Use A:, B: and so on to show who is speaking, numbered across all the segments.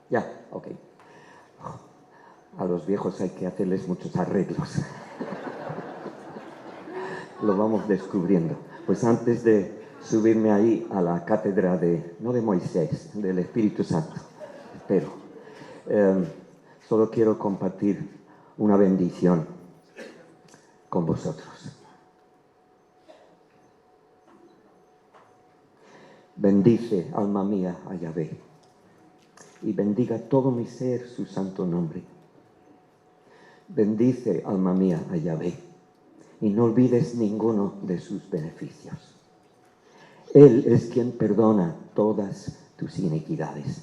A: Ya, ok. A los viejos hay que hacerles muchos arreglos. Lo vamos descubriendo. Pues antes de subirme ahí a la cátedra no de Moisés, del Espíritu Santo, espero, solo quiero compartir una bendición con vosotros. Bendice, alma mía, a Yahvé, y bendiga todo mi ser su santo nombre. Bendice, alma mía, a Yahvé, y no olvides ninguno de sus beneficios. Él es quien perdona todas tus iniquidades,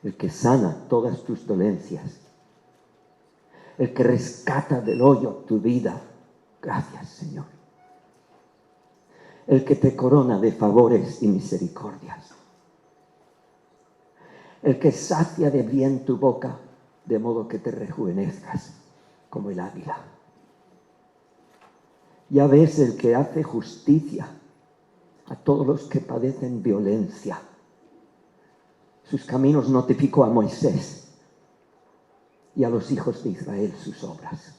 A: el que sana todas tus dolencias, el que rescata del hoyo tu vida. Gracias, Señor. El que te corona de favores y misericordias, el que sacia de bien tu boca, de modo que te rejuvenezcas como el águila. Ya ves, el que hace justicia a todos los que padecen violencia. Sus caminos notificó a Moisés y a los hijos de Israel sus obras.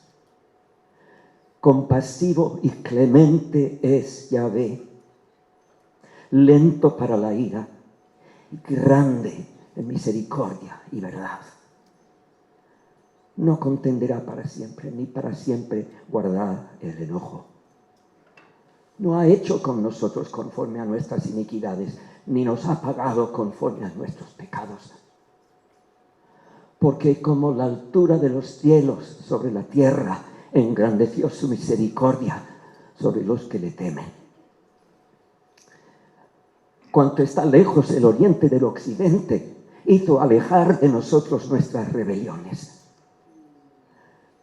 A: Compasivo y clemente es Yahvé, lento para la ira y grande en misericordia y verdad. No contenderá para siempre, ni para siempre guardará el enojo. No ha hecho con nosotros conforme a nuestras iniquidades, ni nos ha pagado conforme a nuestros pecados. Porque como la altura de los cielos sobre la tierra, engrandeció su misericordia sobre los que le temen. Cuanto está lejos el oriente del occidente, hizo alejar de nosotros nuestras rebeliones.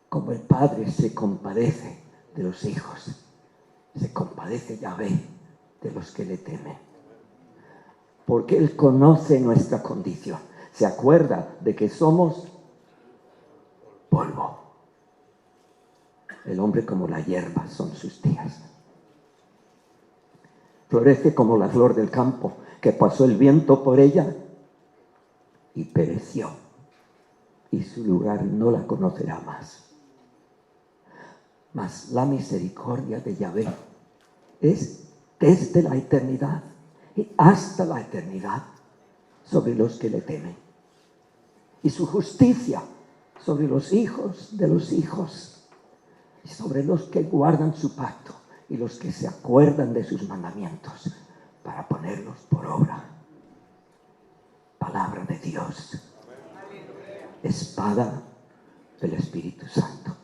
A: Como el Padre se compadece de los hijos, se compadece Yahvé de los que le temen. Porque Él conoce nuestra condición. Se acuerda de que somos polvo. El hombre como la hierba son sus días. Florece como la flor del campo, que pasó el viento por ella y pereció, y su lugar no la conocerá más. Mas la misericordia de Yahvé es desde la eternidad y hasta la eternidad sobre los que le temen, y su justicia sobre los hijos de los hijos, y sobre los que guardan su pacto y los que se acuerdan de sus mandamientos para ponerlos por obra. Palabra de Dios. Espada del Espíritu Santo.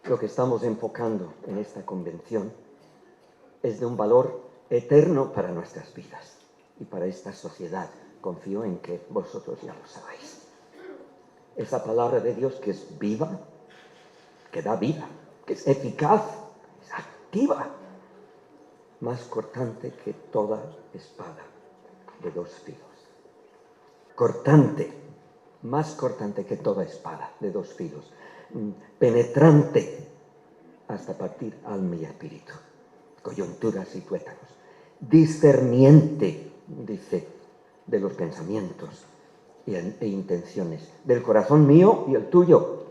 A: Lo que estamos enfocando en esta convención es de un valor eterno para nuestras vidas y para esta sociedad. Confío en que vosotros ya lo sabéis. Esa palabra de Dios que es viva, que da vida, que es eficaz, es activa, más cortante que toda espada de dos filos. Cortante, más cortante que toda espada de dos filos. Penetrante hasta partir alma y espíritu, coyunturas y tuétanos. Discerniente, dice, de los pensamientos e intenciones, del corazón mío y el tuyo.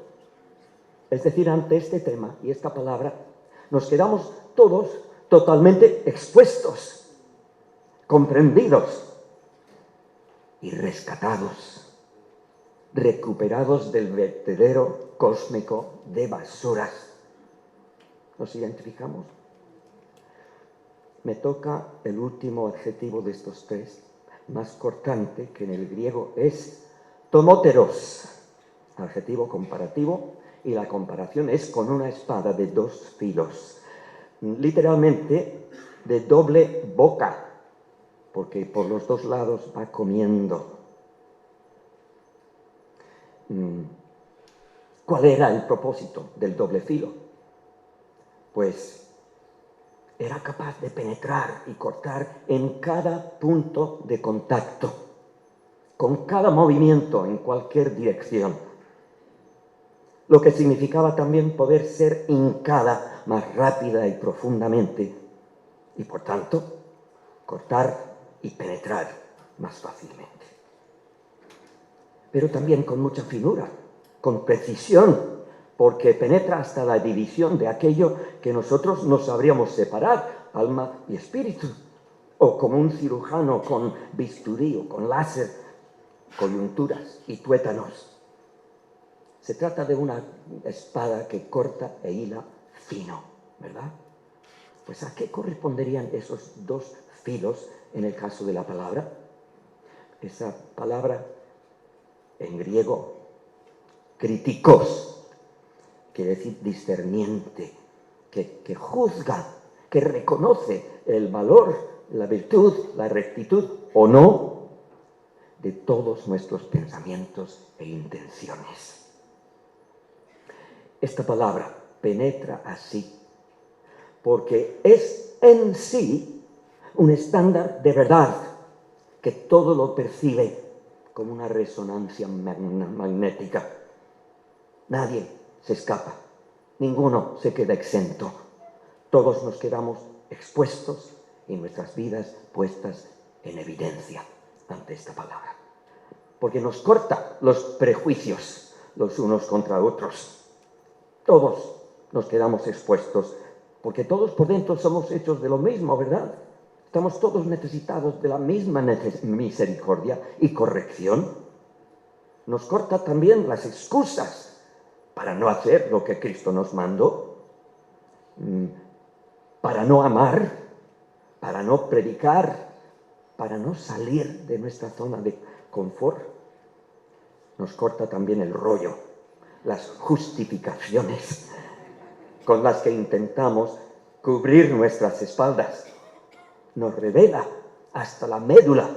A: Es decir, ante este tema y esta palabra, nos quedamos todos totalmente expuestos, comprendidos y rescatados, recuperados del vertedero cósmico de basuras. ¿Nos identificamos? Me toca el último adjetivo de estos tres, más cortante, que en el griego es tomóteros, adjetivo comparativo, y la comparación es con una espada de dos filos, literalmente de doble boca, porque por los dos lados va comiendo. ¿Cuál era el propósito del doble filo? Pues era capaz de penetrar y cortar en cada punto de contacto, con cada movimiento en cualquier dirección. lo que significaba también poder ser hincada más rápida y profundamente, y por tanto, cortar y penetrar más fácilmente. Pero también con mucha finura, con precisión, porque penetra hasta la división de aquello que nosotros no sabríamos separar, alma y espíritu, o como un cirujano con bisturí o con láser, coyunturas y tuétanos. Se trata de una espada que corta e hila fino, ¿verdad? Pues ¿a qué corresponderían esos dos filos en el caso de la palabra? Esa palabra en griego, kritikos, quiere decir discerniente, que juzga, que reconoce el valor, la virtud, la rectitud o no de todos nuestros pensamientos e intenciones. Esta palabra penetra así, porque es en sí un estándar de verdad que todo lo percibe como una resonancia magnética. Nadie se escapa, ninguno se queda exento. Todos nos quedamos expuestos y nuestras vidas puestas en evidencia ante esta palabra. Porque nos corta los prejuicios los unos contra otros. Todos nos quedamos expuestos, porque todos por dentro somos hechos de lo mismo, ¿verdad? Estamos todos necesitados de la misma misericordia y corrección. Nos corta también las excusas para no hacer lo que Cristo nos mandó, para no amar, para no predicar, para no salir de nuestra zona de confort. Nos corta también el rollo, las justificaciones con las que intentamos cubrir nuestras espaldas. Nos revela hasta la médula,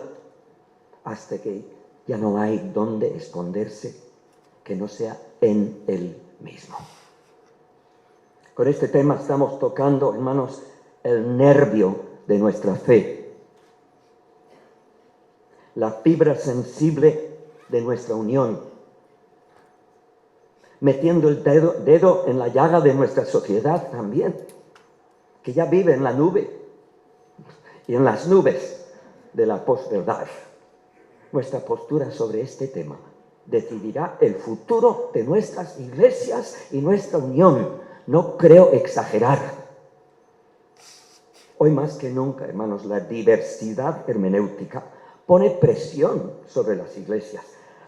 A: hasta que ya no hay dónde esconderse que no sea en Él mismo. Con este tema estamos tocando, hermanos, el nervio de nuestra fe, la fibra sensible de nuestra unión, metiendo el dedo en la llaga de nuestra sociedad también, que ya vive en la nube y en las nubes de la posverdad. Nuestra postura sobre este tema decidirá el futuro de nuestras iglesias y nuestra unión. No creo exagerar. Hoy más que nunca, hermanos, la diversidad hermenéutica pone presión sobre las iglesias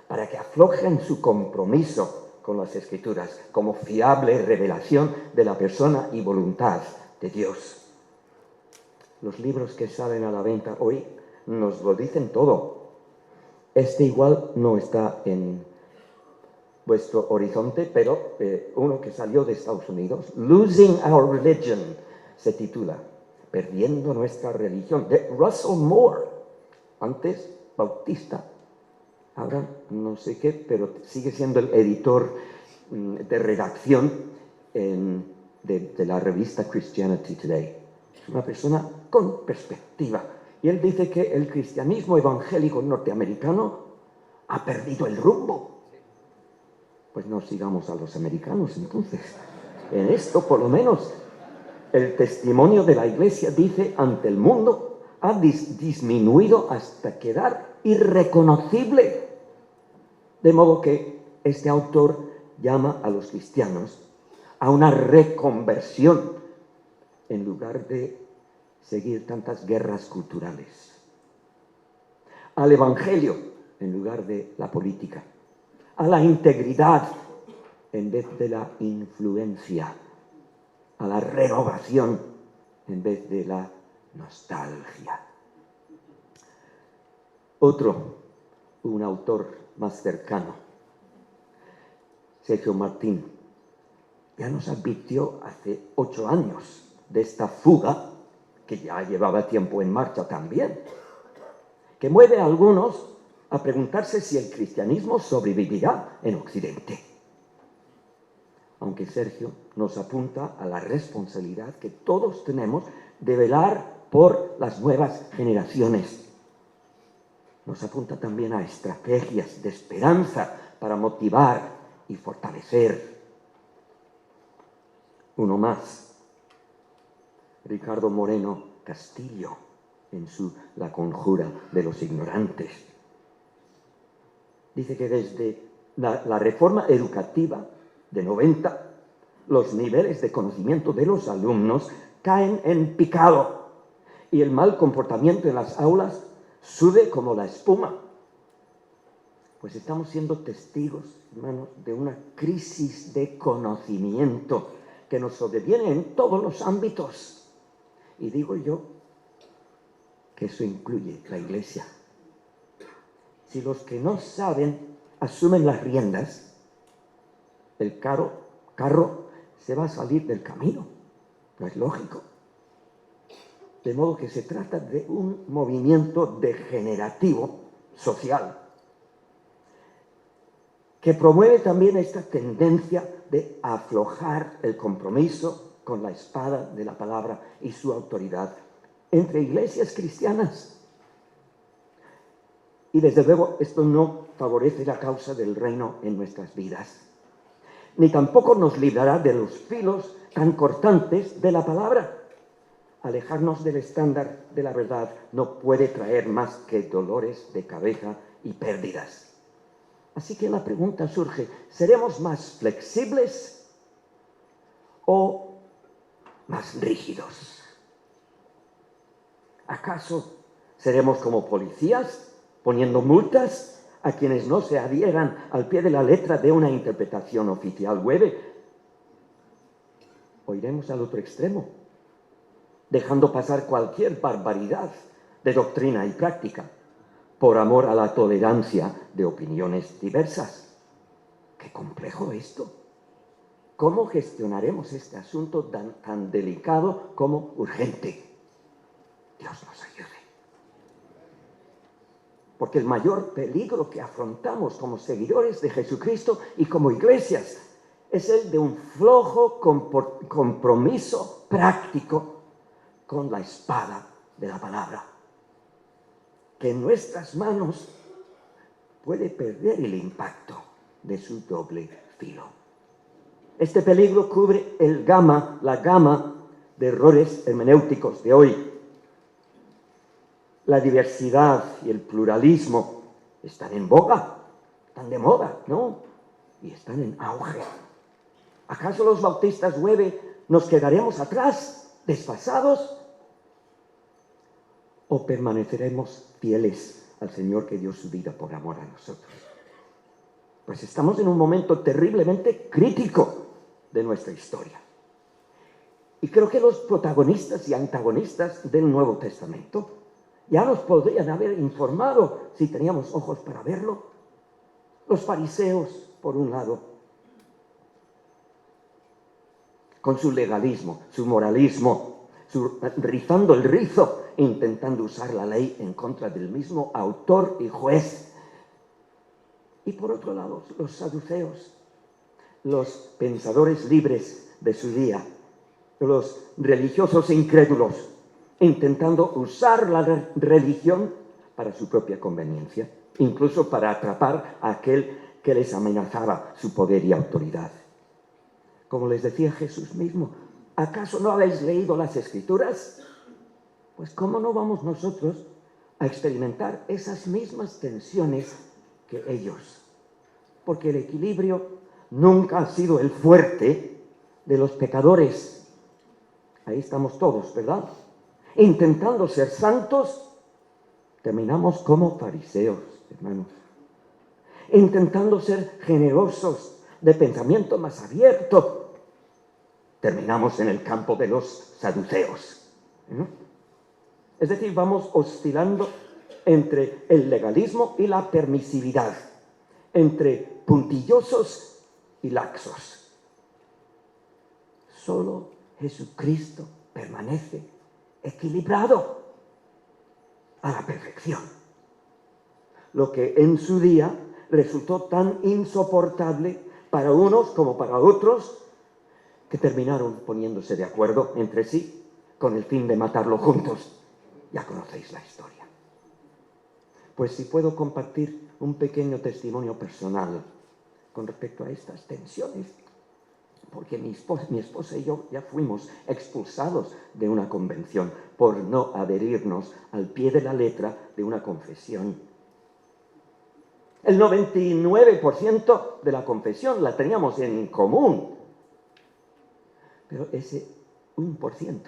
A: para que aflojen su compromiso con las Escrituras como fiable revelación de la persona y voluntad de Dios. Los libros que salen a la venta hoy nos lo dicen todo. Este igual no está en vuestro horizonte, pero uno que salió de Estados Unidos, Losing Our Religion, se titula, Perdiendo Nuestra Religión, de Russell Moore, antes bautista, ahora no sé qué, pero sigue siendo el editor de redacción de la revista Christianity Today. Es una persona con perspectiva. Y él dice que el cristianismo evangélico norteamericano ha perdido el rumbo. Pues no sigamos a los americanos entonces. En esto, por lo menos, el testimonio de la Iglesia dice ante el mundo ha disminuido hasta quedar irreconocible. De modo que este autor llama a los cristianos a una reconversión en lugar de seguir tantas guerras culturales, al evangelio en lugar de la política, a la integridad en vez de la influencia, a la renovación en vez de la nostalgia. Otro, un autor más cercano, Sergio Martín, ya nos advirtió hace 8 años de esta fuga, que ya llevaba tiempo en marcha también, que mueve a algunos a preguntarse si el cristianismo sobrevivirá en Occidente. Aunque Sergio nos apunta a la responsabilidad que todos tenemos de velar por las nuevas generaciones. Nos apunta también a estrategias de esperanza para motivar y fortalecer. Uno más, Ricardo Moreno Castillo, en su La conjura de los ignorantes. Dice que desde la reforma educativa de 90, los niveles de conocimiento de los alumnos caen en picado y el mal comportamiento en las aulas sube como la espuma. Pues estamos siendo testigos, hermanos, de una crisis de conocimiento que nos sobreviene en todos los ámbitos. Y digo yo que eso incluye la Iglesia. Si los que no saben asumen las riendas, el carro se va a salir del camino. No es lógico. De modo que se trata de un movimiento degenerativo social que promueve también esta tendencia de aflojar el compromiso con la espada de la palabra y su autoridad entre iglesias cristianas. Y desde luego esto no favorece la causa del reino en nuestras vidas, ni tampoco nos librará de los filos tan cortantes de la palabra. Alejarnos del estándar de la verdad no puede traer más que dolores de cabeza y pérdidas. Así que la pregunta surge, ¿seremos más flexibles o más rígidos? ¿Acaso seremos como policías poniendo multas a quienes no se adhieran al pie de la letra de una interpretación oficial web? ¿O iremos al otro extremo, dejando pasar cualquier barbaridad de doctrina y práctica por amor a la tolerancia de opiniones diversas? ¡Qué complejo esto! ¿Cómo gestionaremos este asunto tan delicado como urgente? Dios nos ayude. Porque el mayor peligro que afrontamos como seguidores de Jesucristo y como iglesias es el de un flojo compromiso práctico con la espada de la palabra, que en nuestras manos puede perder el impacto de su doble filo. Este peligro cubre la gama de errores hermenéuticos de hoy. La diversidad y el pluralismo están en boga, están de moda, ¿no? Y están en auge. ¿Acaso los bautistas web nos quedaremos atrás, desfasados? ¿O permaneceremos fieles al Señor que dio su vida por amor a nosotros? Pues estamos en un momento terriblemente crítico de nuestra historia. Y creo que los protagonistas y antagonistas del Nuevo Testamento ya nos podrían haber informado si teníamos ojos para verlo. Los fariseos, por un lado, con su legalismo, su moralismo, rizando el rizo, intentando usar la ley en contra del mismo autor y juez. Y por otro lado, los saduceos, los pensadores libres de su día, los religiosos incrédulos, intentando usar la religión para su propia conveniencia, incluso para atrapar a aquel que les amenazaba su poder y autoridad. Como les decía Jesús mismo, ¿acaso no habéis leído las Escrituras? Pues ¿cómo no vamos nosotros a experimentar esas mismas tensiones que ellos? Porque el equilibrio nunca ha sido el fuerte de los pecadores. Ahí estamos todos, ¿verdad? Intentando ser santos, terminamos como fariseos, hermanos. Intentando ser generosos, de pensamiento más abierto, terminamos en el campo de los saduceos. Es decir, vamos oscilando entre el legalismo y la permisividad, entre puntillosos y laxos. Solo Jesucristo permanece equilibrado a la perfección. Lo que en su día resultó tan insoportable para unos como para otros, que terminaron poniéndose de acuerdo entre sí con el fin de matarlo juntos. Ya conocéis la historia. Pues si puedo compartir un pequeño testimonio personal con respecto a estas tensiones, porque mi esposa y yo ya fuimos expulsados de una convención por no adherirnos al pie de la letra de una confesión. El 99% de la confesión la teníamos en común, pero ese 1%,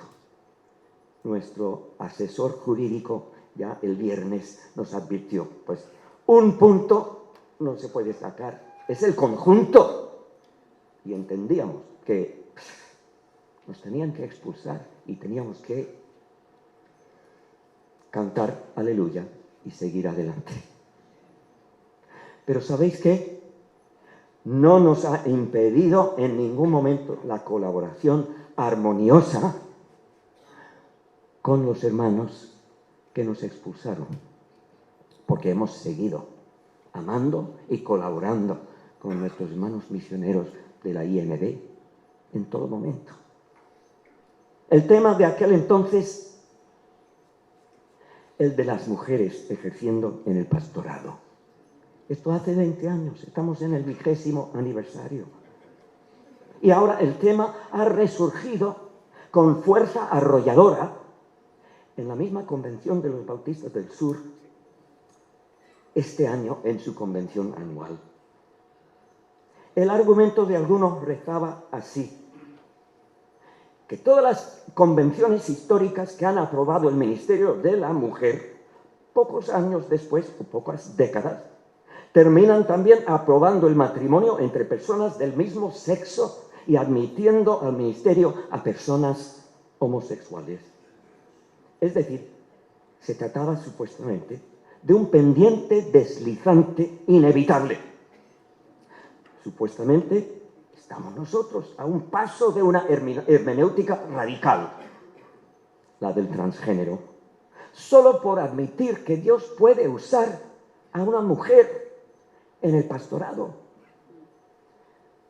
A: nuestro asesor jurídico ya el viernes nos advirtió, pues un punto no se puede sacar, es el conjunto. Y entendíamos que nos tenían que expulsar y teníamos que cantar aleluya y seguir adelante. Pero ¿sabéis qué? No nos ha impedido en ningún momento la colaboración armoniosa con los hermanos que nos expulsaron, porque hemos seguido amando y colaborando con nuestros hermanos misioneros de la IND en todo momento. El tema de aquel entonces, el de las mujeres ejerciendo en el pastorado. Esto hace 20 años, estamos en el 20º aniversario. Y ahora el tema ha resurgido con fuerza arrolladora en la misma Convención de los Bautistas del Sur, este año en su convención anual. El argumento de algunos rezaba así: que todas las convenciones históricas que han aprobado el Ministerio de la Mujer, pocos años después, o pocas décadas, terminan también aprobando el matrimonio entre personas del mismo sexo y admitiendo al ministerio a personas homosexuales. Es decir, se trataba supuestamente de un pendiente deslizante inevitable. Supuestamente estamos nosotros a un paso de una hermenéutica radical, la del transgénero, solo por admitir que Dios puede usar a una mujer en el pastorado.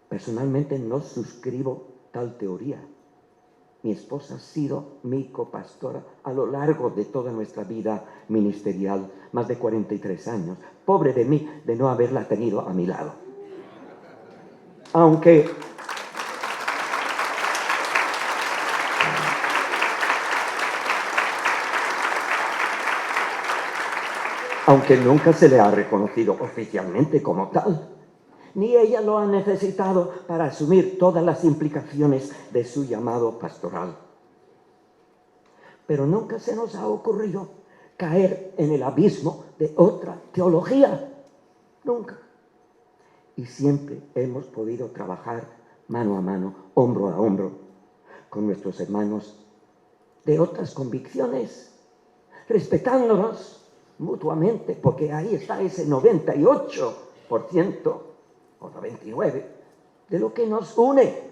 A: Personalmente no suscribo tal teoría. Mi esposa ha sido mi copastora a lo largo de toda nuestra vida ministerial, más de 43 años. Pobre de mí de no haberla tenido a mi lado. Aunque nunca se le ha reconocido oficialmente como tal, ni ella lo ha necesitado para asumir todas las implicaciones de su llamado pastoral. Pero nunca se nos ha ocurrido caer en el abismo de otra teología. Nunca. Y siempre hemos podido trabajar mano a mano, hombro a hombro, con nuestros hermanos de otras convicciones, respetándonos mutuamente, porque ahí está ese 98% o 99% de lo que nos une.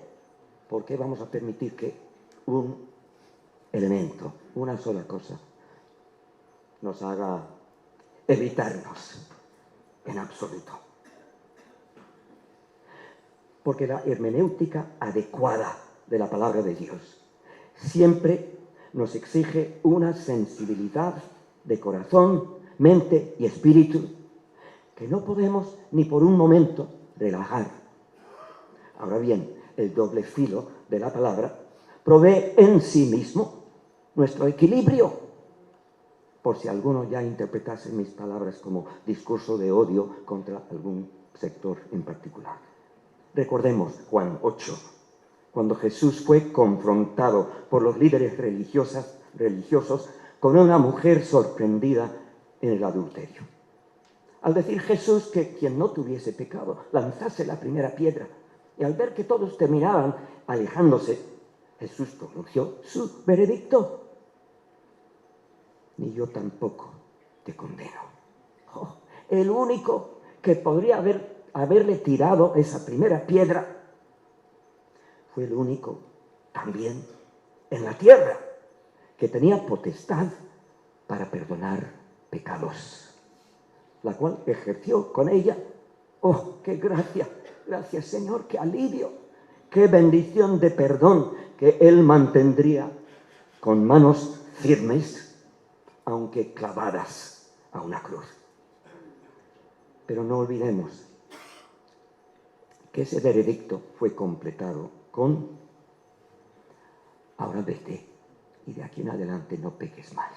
A: ¿Por qué vamos a permitir que un elemento, una sola cosa, nos haga evitarnos en absoluto? Porque la hermenéutica adecuada de la palabra de Dios siempre nos exige una sensibilidad de corazón, mente y espíritu que no podemos ni por un momento relajar. Ahora bien, el doble filo de la palabra provee en sí mismo nuestro equilibrio. Por si alguno ya interpretase mis palabras como discurso de odio contra algún sector en particular. Recordemos Juan 8, cuando Jesús fue confrontado por los líderes religiosos con una mujer sorprendida en el adulterio. Al decir Jesús que quien no tuviese pecado lanzase la primera piedra, y al ver que todos terminaban alejándose, Jesús pronunció su veredicto: ni yo tampoco te condeno. Oh, el único que podría haberle tirado esa primera piedra fue el único también en la tierra que tenía potestad para perdonar pecados, la cual ejerció con ella. ¡Oh, qué gracia! Gracias, Señor, qué alivio, qué bendición de perdón que Él mantendría con manos firmes, aunque clavadas a una cruz. Pero no olvidemos que ese veredicto fue completado con ahora vete y de aquí en adelante no peques más.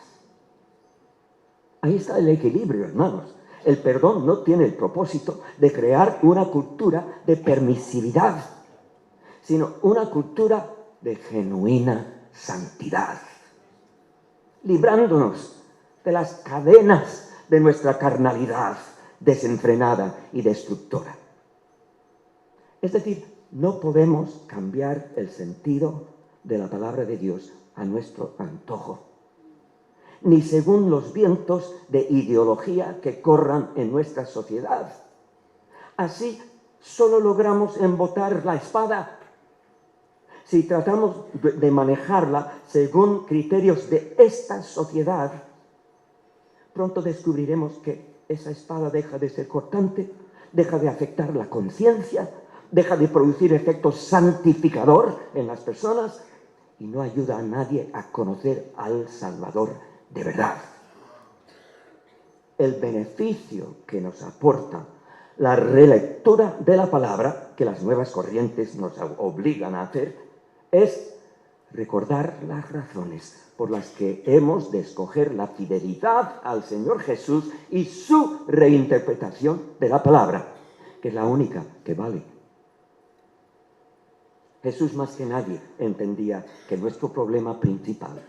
A: Ahí está el equilibrio, hermanos. El perdón no tiene el propósito de crear una cultura de permisividad, sino una cultura de genuina santidad, librándonos de las cadenas de nuestra carnalidad desenfrenada y destructora. Es decir, no podemos cambiar el sentido de la palabra de Dios a nuestro antojo, ni según los vientos de ideología que corran en nuestra sociedad. Así solo logramos embotar la espada. Si tratamos de manejarla según criterios de esta sociedad, pronto descubriremos que esa espada deja de ser cortante, deja de afectar la conciencia, deja de producir efecto santificador en las personas y no ayuda a nadie a conocer al Salvador de verdad. El beneficio que nos aporta la relectura de la palabra, que las nuevas corrientes nos obligan a hacer, es recordar las razones por las que hemos de escoger la fidelidad al Señor Jesús y su reinterpretación de la palabra, que es la única que vale. Jesús más que nadie entendía que nuestro problema principal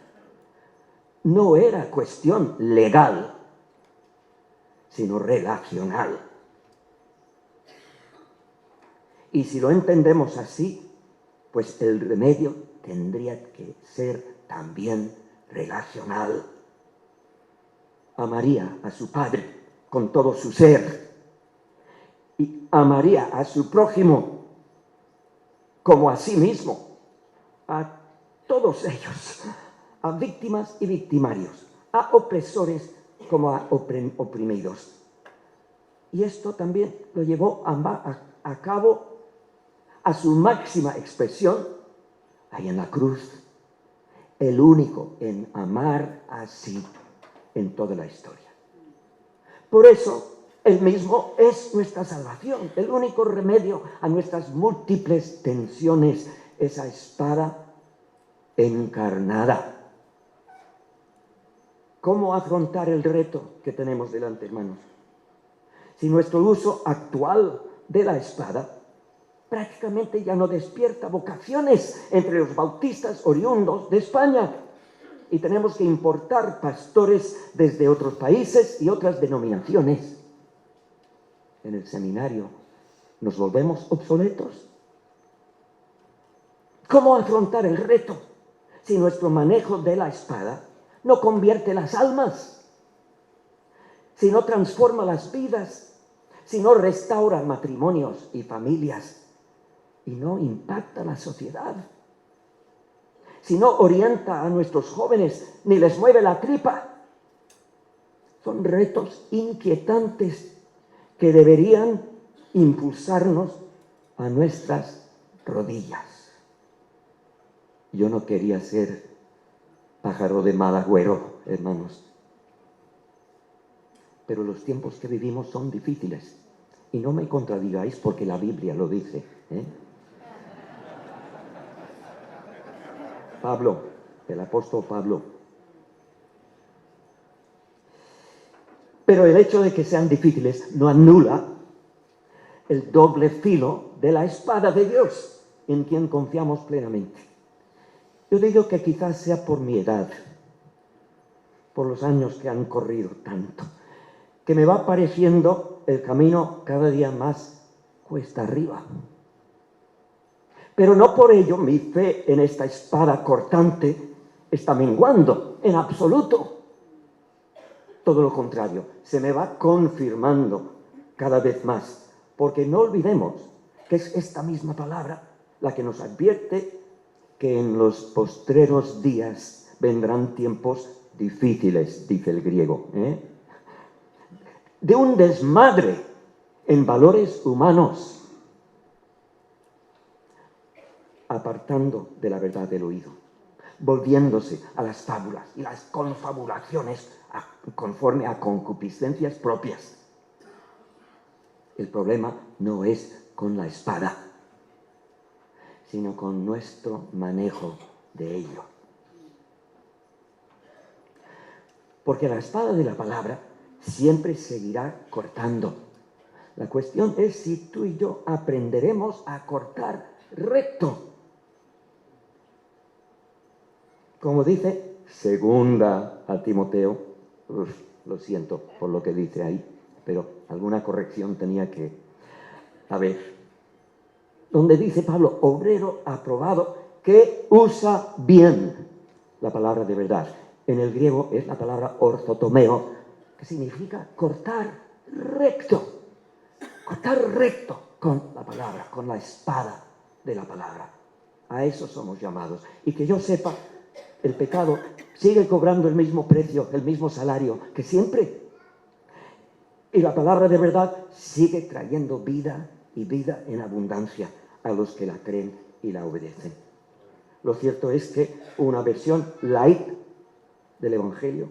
A: no era cuestión legal, sino relacional. Y si lo entendemos así, pues el remedio tendría que ser también relacional. Amaría a su Padre con todo su ser y amaría a su prójimo como a sí mismo, a todos ellos, a víctimas y victimarios, a opresores como a oprimidos. Y esto también lo llevó a cabo a su máxima expresión ahí en la cruz, el único en amar así en toda la historia. Por eso, Él mismo es nuestra salvación, el único remedio a nuestras múltiples tensiones, esa espada encarnada. ¿Cómo afrontar el reto que tenemos delante, hermanos? Si nuestro uso actual de la espada prácticamente ya no despierta vocaciones entre los bautistas oriundos de España y tenemos que importar pastores desde otros países y otras denominaciones. En el seminario, ¿nos volvemos obsoletos? ¿Cómo afrontar el reto si nuestro manejo de la espada no convierte las almas, si no transforma las vidas, si no restaura matrimonios y familias y no impacta la sociedad, si no orienta a nuestros jóvenes ni les mueve la tripa? Son retos inquietantes que deberían impulsarnos a nuestras rodillas. Yo no quería ser pájaro de mal agüero, hermanos. Pero los tiempos que vivimos son difíciles. Y no me contradigáis porque la Biblia lo dice, ¿eh? Pablo, el apóstol Pablo. Pero el hecho de que sean difíciles no anula el doble filo de la espada de Dios, en quien confiamos plenamente. Yo digo que quizás sea por mi edad, por los años que han corrido tanto, que me va pareciendo el camino cada día más cuesta arriba. Pero no por ello mi fe en esta espada cortante está menguando en absoluto. Todo lo contrario, se me va confirmando cada vez más, porque no olvidemos que es esta misma palabra la que nos advierte que en los postreros días vendrán tiempos difíciles, dice el griego, de un desmadre en valores humanos, apartando de la verdad del oído, volviéndose a las fábulas y las confabulaciones conforme a concupiscencias propias. El problema no es con la espada, sino con nuestro manejo de ello. Porque la espada de la palabra siempre seguirá cortando. La cuestión es si tú y yo aprenderemos a cortar recto. Como dice segunda a Timoteo, lo siento por lo que dice ahí, pero alguna corrección tenía que haber. Donde dice Pablo, obrero aprobado, que usa bien la palabra de verdad. En el griego es la palabra orzotomeo, que significa cortar recto. Cortar recto con la palabra, con la espada de la palabra. A eso somos llamados. Y que yo sepa, el pecado sigue cobrando el mismo precio, el mismo salario que siempre. Y la palabra de verdad sigue trayendo vida y vida en abundancia a los que la creen y la obedecen. Lo cierto es que una versión light del Evangelio,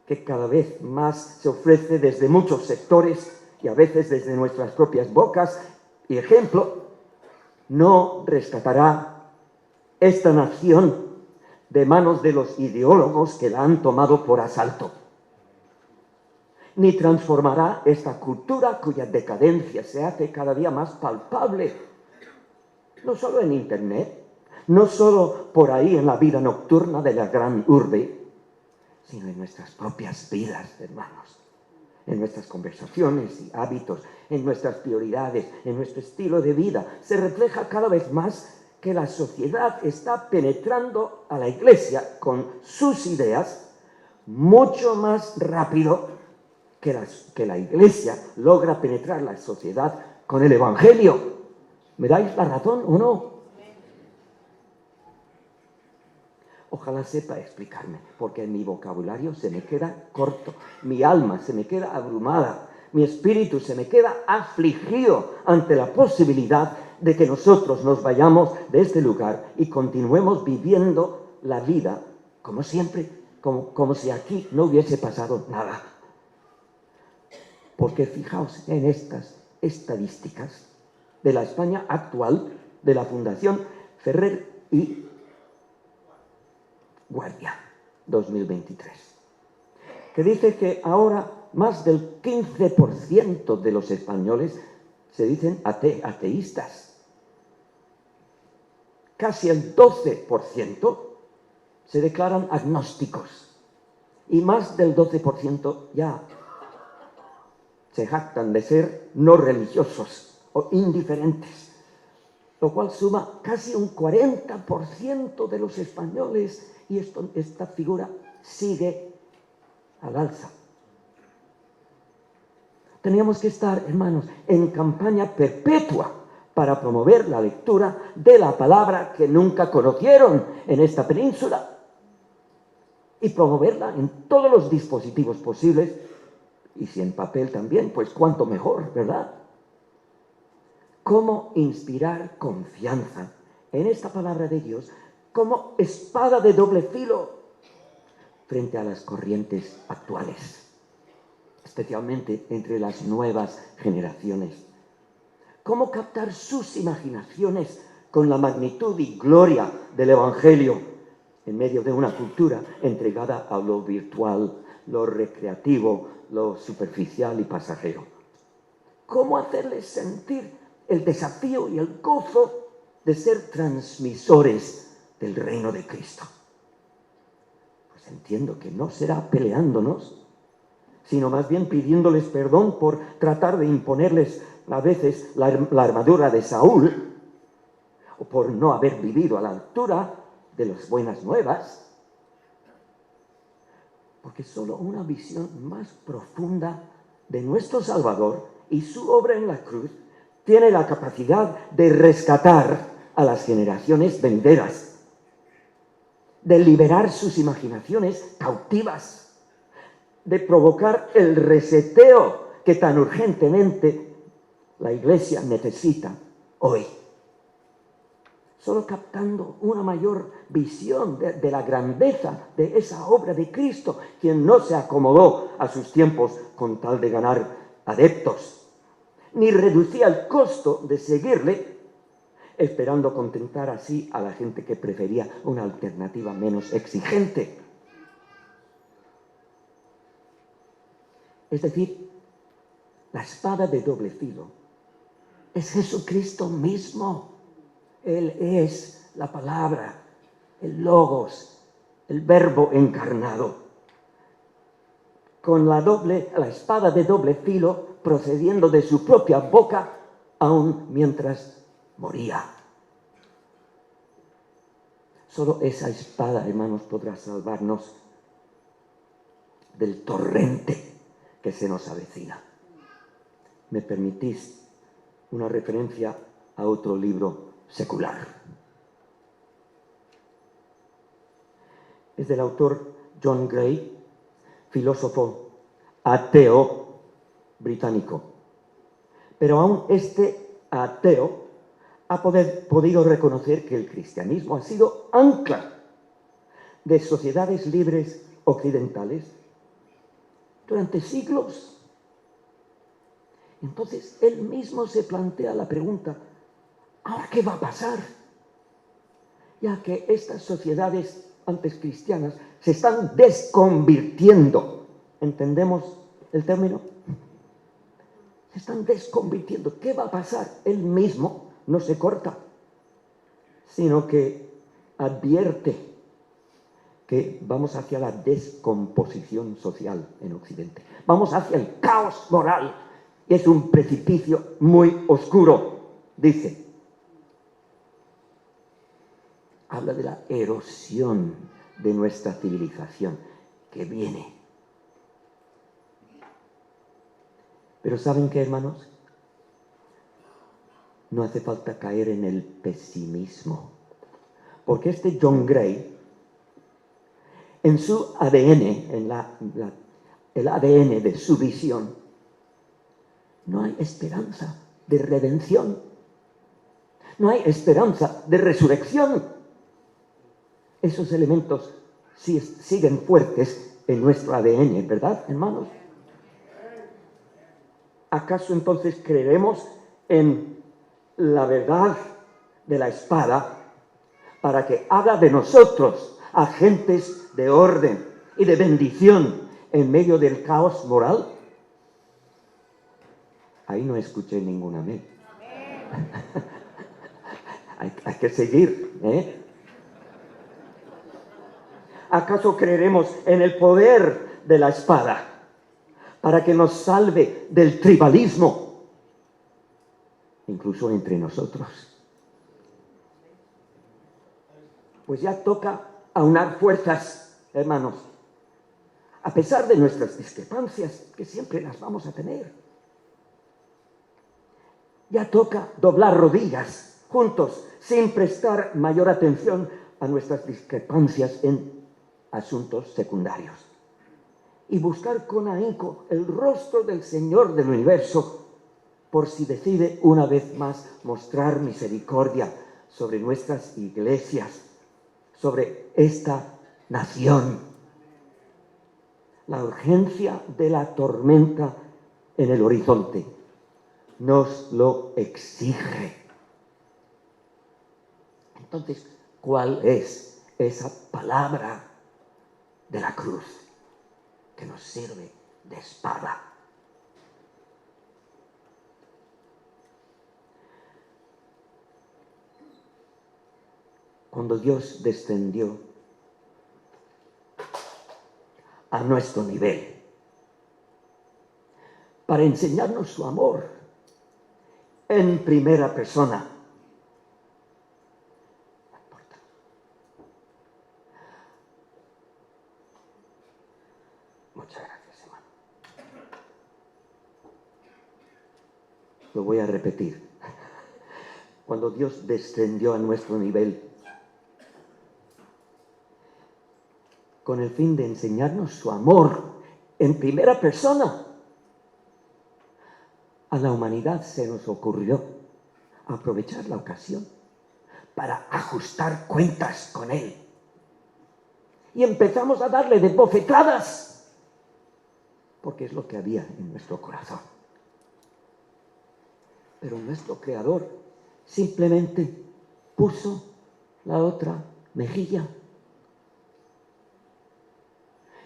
A: que cada vez más se ofrece desde muchos sectores y a veces desde nuestras propias bocas y ejemplo, no rescatará esta nación de manos de los ideólogos que la han tomado por asalto, ni transformará esta cultura cuya decadencia se hace cada día más palpable, no solo en Internet, no solo por ahí en la vida nocturna de la gran urbe, sino en nuestras propias vidas, hermanos, en nuestras conversaciones y hábitos, en nuestras prioridades, en nuestro estilo de vida. Se refleja cada vez más que la sociedad está penetrando a la Iglesia con sus ideas mucho más rápido que la Iglesia logra penetrar la sociedad con el Evangelio. ¿Me dais la razón o no? Ojalá sepa explicarme, porque mi vocabulario se me queda corto, mi alma se me queda abrumada, mi espíritu se me queda afligido ante la posibilidad de que nosotros nos vayamos de este lugar y continuemos viviendo la vida como siempre, como si aquí no hubiese pasado nada. Porque fijaos en estas estadísticas de la España actual, de la Fundación Ferrer y Guardia 2023, que dice que ahora más del 15% de los españoles se dicen ateístas. Casi el 12% se declaran agnósticos y más del 12% ya se jactan de ser no religiosos o indiferentes, lo cual suma casi un 40% de los españoles, y esta figura sigue al alza. Teníamos que estar, hermanos, en campaña perpetua para promover la lectura de la palabra que nunca conocieron en esta península y promoverla en todos los dispositivos posibles, y si en papel también, pues cuánto mejor, ¿verdad? ¿Cómo inspirar confianza en esta palabra de Dios como espada de doble filo frente a las corrientes actuales, especialmente entre las nuevas generaciones? ¿Cómo captar sus imaginaciones con la magnitud y gloria del Evangelio en medio de una cultura entregada a lo virtual, lo recreativo, lo superficial y pasajero? ¿Cómo hacerles sentir el desafío y el gozo de ser transmisores del reino de Cristo? Pues entiendo que no será peleándonos, sino más bien pidiéndoles perdón por tratar de imponerles a veces la armadura de Saúl, o por no haber vivido a la altura de las buenas nuevas, porque solo una visión más profunda de nuestro Salvador y su obra en la cruz tiene la capacidad de rescatar a las generaciones venideras, de liberar sus imaginaciones cautivas, de provocar el reseteo que tan urgentemente la Iglesia necesita hoy. Solo captando una mayor visión de la grandeza de esa obra de Cristo, quien no se acomodó a sus tiempos con tal de ganar adeptos, ni reducía el costo de seguirle esperando contentar así a la gente que prefería una alternativa menos exigente. Es decir, la espada de doble filo es Jesucristo mismo. Él es la palabra, el logos, el verbo encarnado. Con la espada de doble filo procediendo de su propia boca, aun mientras moría. Solo esa espada, hermanos, podrá salvarnos del torrente que se nos avecina. ¿Me permitís una referencia a otro libro secular? Es del autor John Gray, filósofo ateo británico. Pero aún este ateo ha podido reconocer que el cristianismo ha sido ancla de sociedades libres occidentales durante siglos. Entonces, él mismo se plantea la pregunta, ¿ahora qué va a pasar? Ya que estas sociedades antes cristianas se están desconvirtiendo. ¿Entendemos el término? Se están desconvirtiendo. ¿Qué va a pasar? Él mismo no se corta, sino que advierte que vamos hacia la descomposición social en Occidente. Vamos hacia el caos moral. Es un precipicio muy oscuro, dice. Habla de la erosión de nuestra civilización que viene. Pero ¿saben qué, hermanos? No hace falta caer en el pesimismo. Porque este John Gray, en su ADN, el ADN de su visión, no hay esperanza de redención. No hay esperanza de resurrección. Esos elementos siguen fuertes en nuestro ADN, ¿verdad, hermanos? ¿Acaso entonces creeremos en la verdad de la espada para que haga de nosotros agentes de orden y de bendición en medio del caos moral? Ahí no escuché ningún amén. hay que seguir, ¿eh? ¿Acaso creeremos en el poder de la espada para que nos salve del tribalismo, incluso entre nosotros? Pues ya toca aunar fuerzas, hermanos, a pesar de nuestras discrepancias, que siempre las vamos a tener. Ya toca doblar rodillas juntos, sin prestar mayor atención a nuestras discrepancias en asuntos secundarios, y buscar con ahínco el rostro del Señor del universo, por si decide una vez más mostrar misericordia sobre nuestras iglesias, sobre esta nación. La urgencia de la tormenta en el horizonte nos lo exige. Entonces, ¿cuál es esa palabra de la cruz que nos sirve de espada? Cuando Dios descendió a nuestro nivel para enseñarnos su amor en primera persona, muchas gracias, hermano. Lo voy a repetir. Cuando Dios descendió a nuestro nivel con el fin de enseñarnos su amor en primera persona, a la humanidad se nos ocurrió aprovechar la ocasión para ajustar cuentas con Él. Y empezamos a darle de bofetadas, porque es lo que había en nuestro corazón. Pero nuestro Creador simplemente puso la otra mejilla.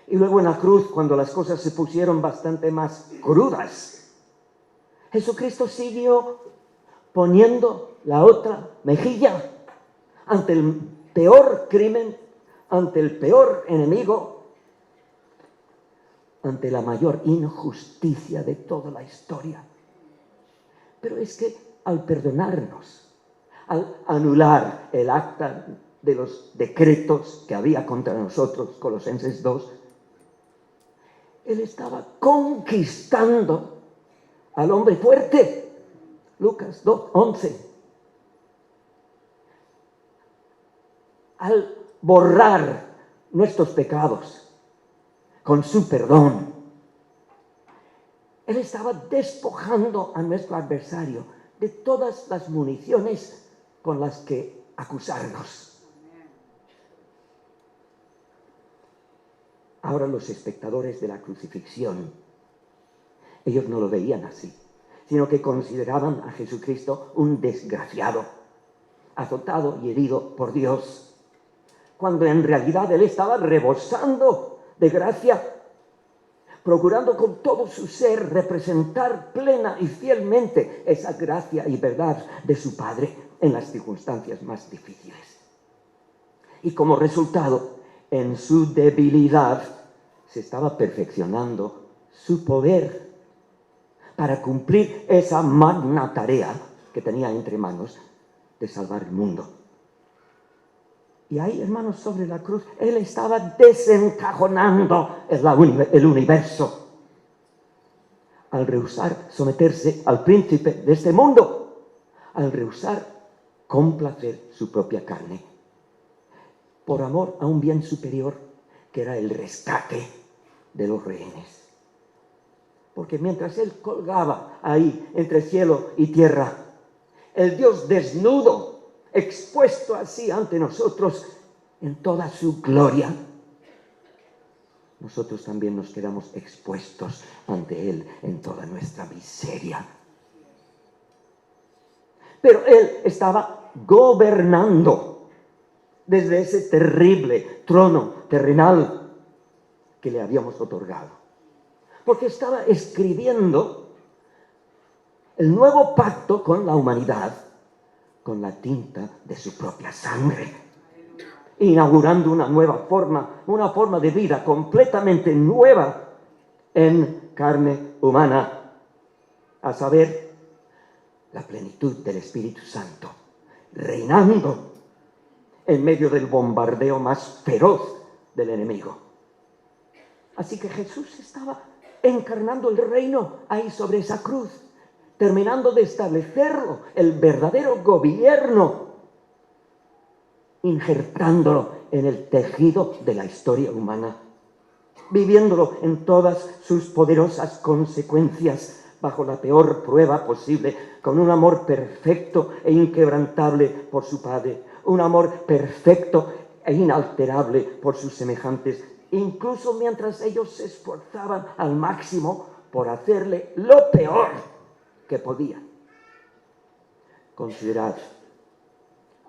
A: Y luego en la cruz, cuando las cosas se pusieron bastante más crudas, Jesucristo siguió poniendo la otra mejilla ante el peor crimen, ante el peor enemigo, ante la mayor injusticia de toda la historia. Pero es que al perdonarnos, al anular el acta de los decretos que había contra nosotros, Colosenses 2, Él estaba conquistando al hombre fuerte, Lucas 2:11. Al borrar nuestros pecados con su perdón, Él estaba despojando a nuestro adversario de todas las municiones con las que acusarnos. Ahora los espectadores de la crucifixión, ellos no lo veían así, sino que consideraban a Jesucristo un desgraciado, azotado y herido por Dios, cuando en realidad Él estaba rebosando de gracia, procurando con todo su ser representar plena y fielmente esa gracia y verdad de su Padre en las circunstancias más difíciles. Y como resultado, en su debilidad se estaba perfeccionando su poder para cumplir esa magna tarea que tenía entre manos de salvar el mundo. Y ahí, hermanos, sobre la cruz, Él estaba desencajonando el universo al rehusar someterse al príncipe de este mundo, al rehusar complacer su propia carne, por amor a un bien superior que era el rescate de los rehenes. Porque mientras Él colgaba ahí entre cielo y tierra, el Dios desnudo, expuesto así ante nosotros en toda su gloria, nosotros también nos quedamos expuestos ante Él en toda nuestra miseria. Pero Él estaba gobernando desde ese terrible trono terrenal que le habíamos otorgado. Porque estaba escribiendo el nuevo pacto con la humanidad con la tinta de su propia sangre, inaugurando una nueva forma, una forma de vida completamente nueva en carne humana, a saber, la plenitud del Espíritu Santo, reinando en medio del bombardeo más feroz del enemigo. Así que Jesús estaba encarnando el reino ahí sobre esa cruz, terminando de establecerlo, el verdadero gobierno, injertándolo en el tejido de la historia humana, viviéndolo en todas sus poderosas consecuencias, bajo la peor prueba posible, con un amor perfecto e inquebrantable por su Padre, un amor perfecto e inalterable por sus semejantes, incluso mientras ellos se esforzaban al máximo por hacerle lo peor que podían. Considerad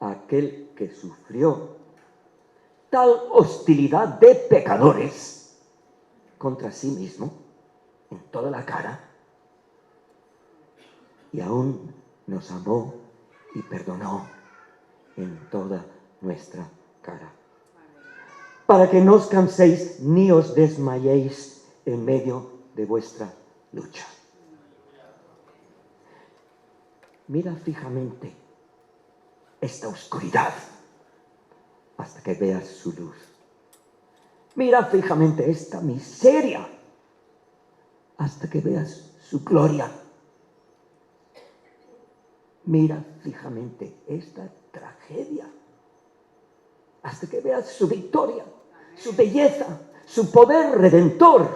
A: a aquel que sufrió tal hostilidad de pecadores contra sí mismo en toda la cara, y aún nos amó y perdonó en toda nuestra cara. Para que no os canséis ni os desmayéis en medio de vuestra lucha. Mira fijamente esta oscuridad hasta que veas su luz. Mira fijamente esta miseria hasta que veas su gloria. Mira fijamente esta tragedia hasta que veas su victoria, su belleza, su poder redentor,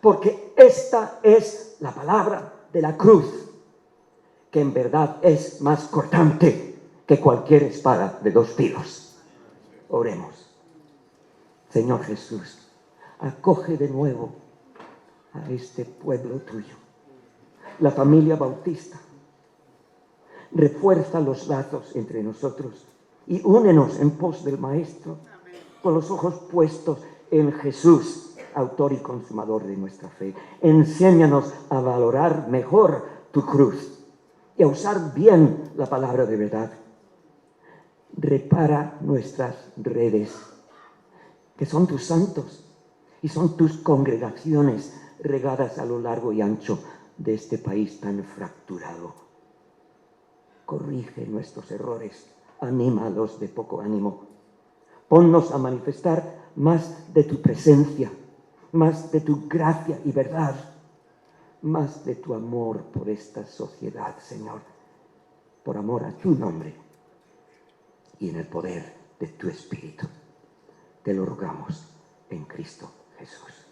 A: porque esta es la palabra de la cruz, que en verdad es más cortante que cualquier espada de dos filos. Oremos. Señor Jesús, acoge de nuevo a este pueblo tuyo, la familia bautista. Refuerza los lazos entre nosotros y únenos en pos del Maestro, con los ojos puestos en Jesús, autor y consumador de nuestra fe. Enséñanos a valorar mejor tu cruz y a usar bien la palabra de verdad. Repara nuestras redes, que son tus santos y son tus congregaciones regadas a lo largo y ancho de este país tan fracturado. Corrige nuestros errores, anima a los de poco ánimo. Ponnos a manifestar más de tu presencia, más de tu gracia y verdad, más de tu amor por esta sociedad, Señor, por amor a tu nombre y en el poder de tu Espíritu. Te lo rogamos en Cristo Jesús.